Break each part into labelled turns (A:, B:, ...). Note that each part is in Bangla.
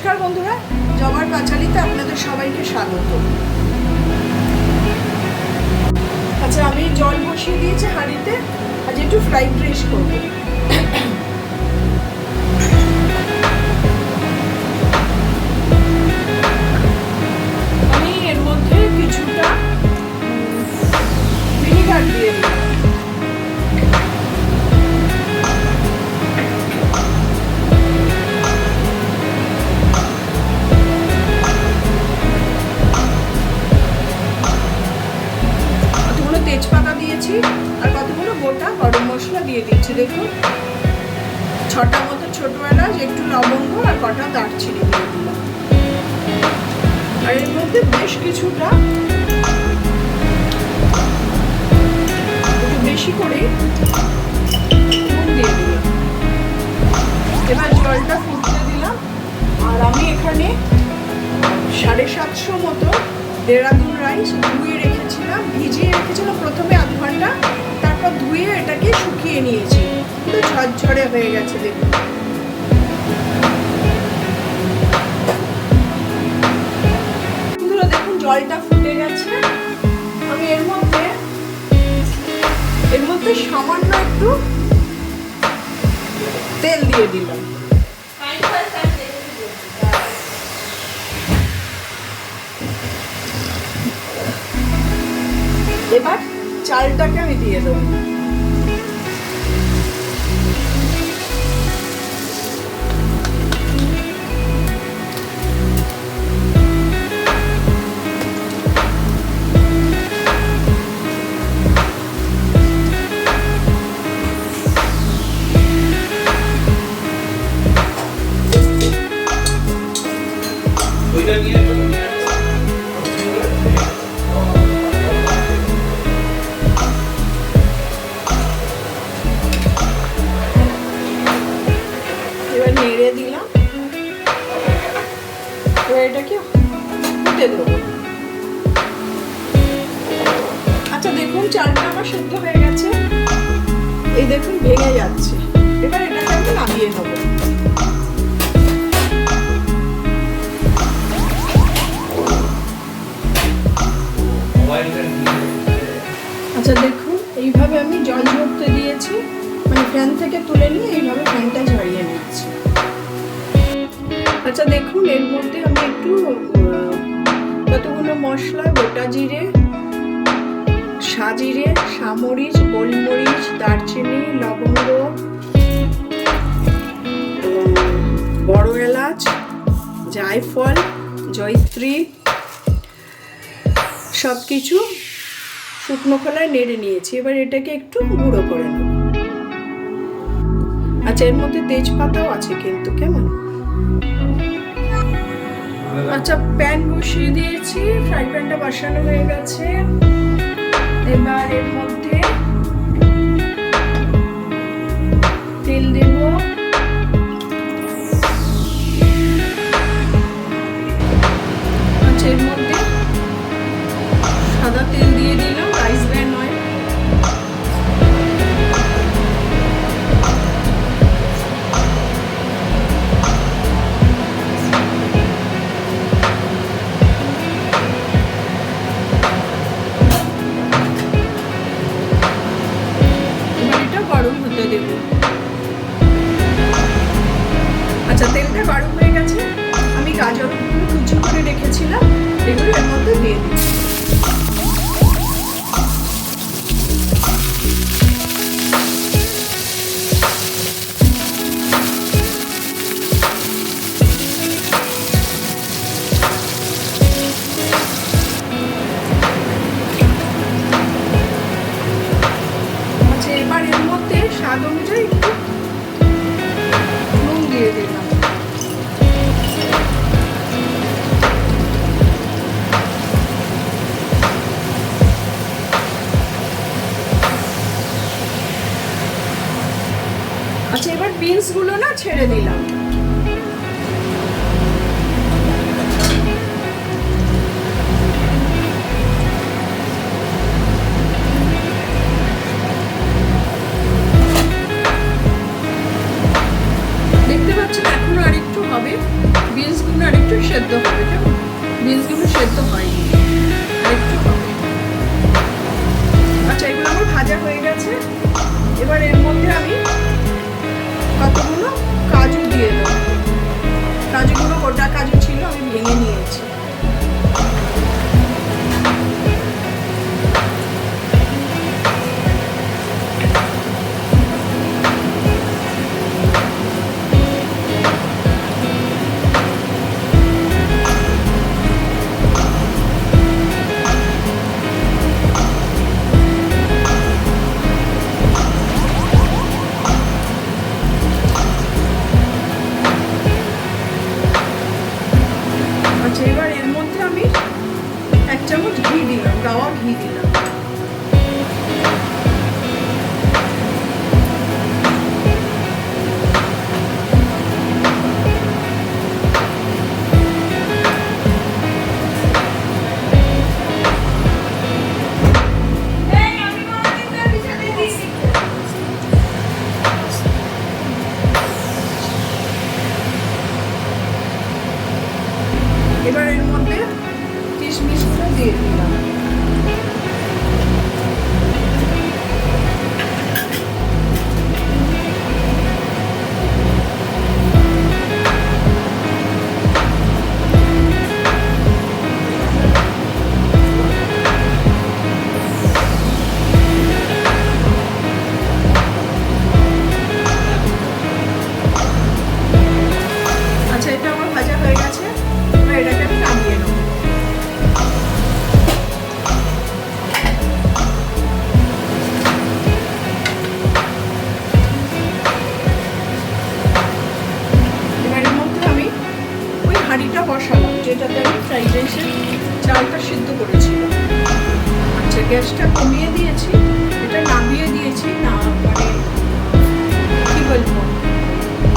A: নমস্কার বন্ধুরা, জবার পাঁচালিতে আপনাদের সবাইকে স্বাগত। আচ্ছা, আমি জল বসিয়ে দিয়েছি হাঁড়িতে। আজ একটু ফ্রাইড রাইস করব। আমি এর মধ্যে কিছুটা ভিনিগার দিয়ে দিই। তেজপাতা দিয়েছি আর কতগুলো গোটা গরম মশলা দিয়ে দিচ্ছি। দেখুন, 6টা মতো ছোট এলাচ, একটু লবঙ্গ আর কটা দারচিনি দিয়ে দিলাম। আর এর মধ্যে বেশ কিছুটা একটু বেশি করে নুন দিয়ে দিলাম। এবার জলটা ফুটতে দিলাম। আর আমি এখানে 750 মতো দেরাদুন রাইস ধুয়ে রেখেছিলাম, ভিজিয়ে রেখেছিলাম প্রথমে আধ ঘন্টা, তারপর ধুয়ে এটাকে শুকিয়ে নিয়েছি, কিন্তু ঝরঝরে হয়ে গেছে। দেখুন, দেখুন জলটা ফুটে গেছে। আমি এর মধ্যে সামান্য একটু তেল দিয়ে দিলাম। এবার চালটাকে আমি দিয়ে দেবো। নেড়ে দিলাম। এবার এটাকে ফুটে দেবো। আচ্ছা, দেখুন চালটা আমার সেদ্ধ হয়ে গেছে। এই দেখুন ভেঙে যাচ্ছে। এবার এটাকে আমি নামিয়ে নেবো। আচ্ছা, দেখুন এইভাবে আমি জল ঝরতে দিয়েছি, মানে ফ্যান থেকে তুলে নিয়ে এইভাবে ফ্যানটা ঝরিয়ে নিচ্ছি। আচ্ছা, দেখুন এর মধ্যে আমি একটু কতগুলো মশলা, গোটা জিরে, সাজিরে, সামরিচ, গোলমরিচ, দারচিনি, লবঙ্গ, বড় এলাচ, জায়ফল, জয়িত্রী সব কিছু শুকনো খোলায় নেড়ে নিয়েছি। এবার এটাকে একটু গুঁড়ো করে নেব। আচ্ছা, এর মধ্যে তেজপাতাও আছে কিন্তু, কেমন। আচ্ছা, প্যান বসিয়ে দিয়েছি, ফ্রাই প্যানটা বসানো হয়ে গেছে। এবার এর মধ্যে তেল দেব। আচ্ছা, এর মধ্যে সাদা তেল দিয়ে দিলাম, রাইস ব্র্যান অয়েল। দেব। আচ্ছা, তেলটা গরম হয়ে গেছে। আমি গাজরগুলো কুচি করে রেখেছিলাম, এগুলো এর মধ্যে দিয়ে দিই। আচ্ছা, এবার এর মধ্যে স্বাদ অনুযায়ী একটু নুন দিয়ে দিলাম। আরেকটু সেদ্ধ হবে, কেমন বিনসগুলো সেদ্ধ হয়নি, আরেকটু হবে। আচ্ছা, এগুলো আমার ভাজা হয়ে গেছে। এবার এর মধ্যে আমি কতগুলো কাজু দিয়ে দেবো। কাজুগুলো গোটা কাজু ছিল, আমি ভেঙে নিয়েছি। এবার এর মধ্যে আমি 1 চামচ ঘি দিলাম, গাওয়া ঘি দিলাম। এবার এর মধ্যে কিশমিশটা দিয়ে দিলাম। আচ্ছা, এটা আমার ভাজা হয়ে গেছে। এটাকে আমি নামিয়ে নেব। এবারের মধ্যে আমি ওই হাঁড়িটা বসালাম যেটাতে আমি ফ্রাইড রাইসের চালটা সিদ্ধ করেছিলাম। আচ্ছা, গ্যাসটা কমিয়ে দিয়েছি, এটা নামিয়ে দিয়েছি। না মানে কি বলবো,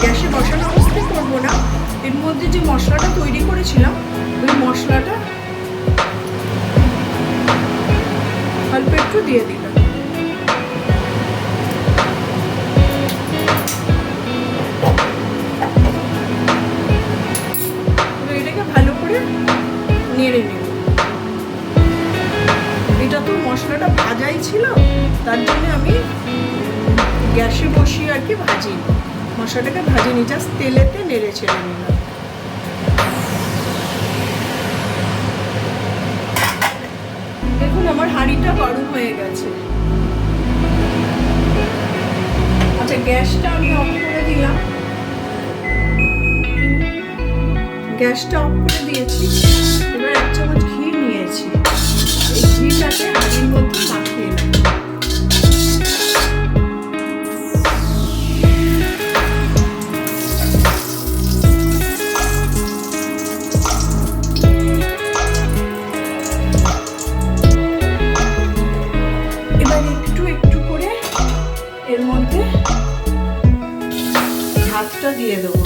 A: গ্যাসে বসানো অবস্থায় করবো না। এর মধ্যে যে মশলাটা তৈরি করেছিলাম, ওই মশলাটা অল্প একটু দিয়ে দিলাম। এটাকে ভালো করে নেড়ে নেব। এটা তো মশলাটা ভাজাই ছিল, তার জন্য আমি গ্যাসে বসিয়ে আর কি ভাজিনি, মশলাটাকে ভাজিনি, জাস্ট তেলেতে নেড়ে ছেড়ে নিলাম। দেখুন আমার হাঁড়িটা গরম হয়ে গেছে। আচ্ছা, গ্যাসটা আমি অফ করে দিলাম। গ্যাসটা অফ করে দিয়েছি। এবার 1 চামচ ঘি নিয়েছি, এই ঘিটাকে হাঁড়ির মধ্যে মাখিয়ে নেব। এর মধ্যে ভাতটা দিয়ে দেবো।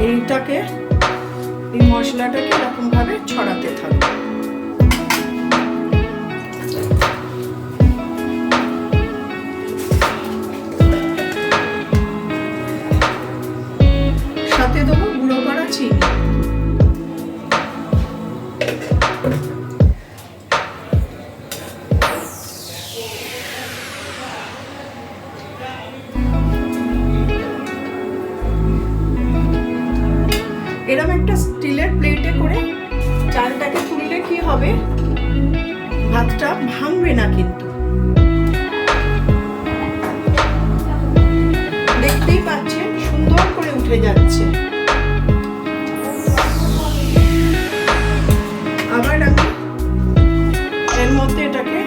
A: এইটাকে, এই মশলাটাকে এরকম ভাবে ছড়াতে থাকবে। সাথে দেবো গুঁড়ো করা চিনি। এরকম একটা স্টিলের প্লেটে করে চালটাকে তুললে কি হবে, ভাতটা ভাঙবে না, কিন্তু দেখতেই পাচ্ছেন সুন্দর করে উঠে যাচ্ছে। আবার আমি এর মধ্যে এটাকে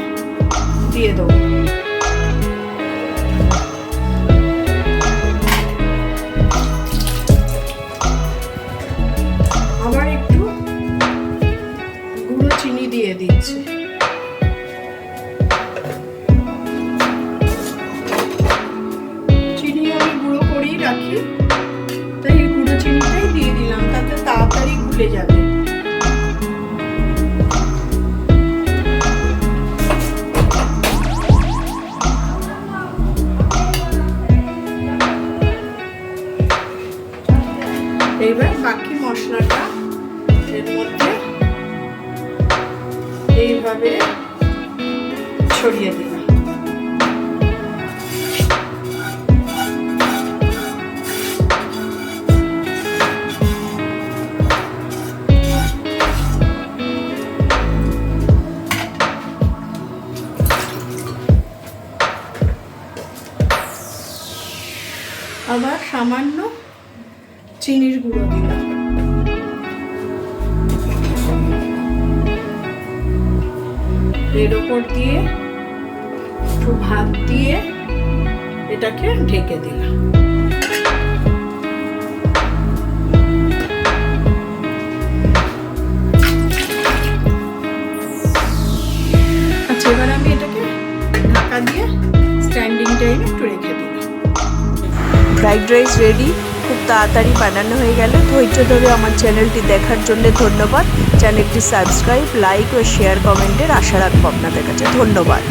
A: দিয়ে দেবো। আবার একটু এইভাবে ছড়িয়ে দিলাম। আবার সামান্য চিনির গুঁড়ো দিলাম। এর উপর দিয়ে একটু ভাত দিয়ে এটাকে ঢেকে দিলাম। আচ্ছা, এবার আমি এটাকে ঢাকা দিয়ে স্ট্যান্ডিং টাইমে একটু রেখে দিলাম।
B: ফ্রাইড রাইস রেডি, খুব তাড়াতাড়ি বানানো হয়ে গেল। ধৈর্য ধরে আমার চ্যানেলটি দেখার জন্য ধন্যবাদ। চ্যানেলটি সাবস্ক্রাইব, লাইক ও শেয়ার কমেন্টের আশা রাখবো আপনাদের কাছে। ধন্যবাদ।